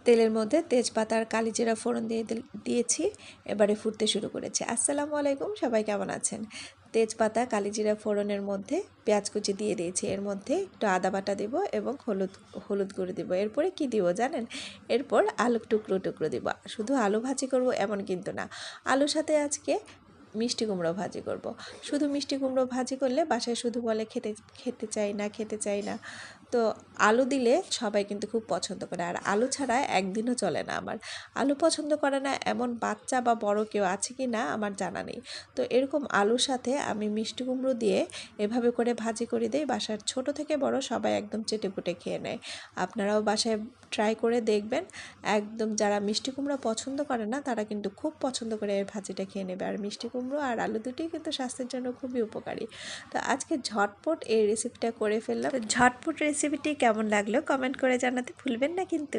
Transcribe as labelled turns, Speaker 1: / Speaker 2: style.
Speaker 1: তেলের মধ্যে তেজপাতা আর কালিজিরা ফোড়ন দিয়েছি। এবারে ফুটতে শুরু করেছে। আসসালামু আলাইকুম, সবাই কেমন আছেন? তেজপাতা কালিজিরা ফোড়নের মধ্যে পেঁয়াজ কুচি দিয়ে দিয়েছি। এর মধ্যে একটু আদা বাটা দেব এবং হলুদ গুঁড়ো দেব। এরপরে কি দিব জানেন? এরপর আলু টুকরো দিব। শুধু আলু ভাজি করব এমন কিন্তু না, আলুর সাথে আজকে মিষ্টি কুমড়ো ভাজি করব। শুধু মিষ্টি কুমড়ো ভাজি করলে বাসায় শুধু বলে খেতে চাই না। তো আলু দিলে সবাই কিন্তু খুব পছন্দ করে, আর আলু ছাড়া একদিনও চলে না আমার। আলু পছন্দ করে না এমন বাচ্চা বা বড় কেউ আছে কি না আমার জানা নেই। তো এরকম আলুর সাথে আমি মিষ্টি কুমড়ো দিয়ে এভাবে করে ভাজি করে দিই। বাসার ছোট থেকে বড় সবাই একদম চেটেপুটে খেয়ে নেয়। আপনারাও বাসায় ট্রাই করে দেখবেন। একদম যারা মিষ্টি কুমড়ো পছন্দ করে না তারা কিন্তু খুব পছন্দ করে এই ভাজিটা খেয়ে নেবে। আর মিষ্টি কুমড়ো আর আলু দুটোই কিন্তু স্বাস্থ্যের জন্য খুবই উপকারী। তো আজকে ঝটপট এই রেসিপিটা করে ফেললাম। ঝটপট রেসিপিটি কেমন লাগলো কমেন্ট করে জানাতে ভুলবেন না কিন্তু।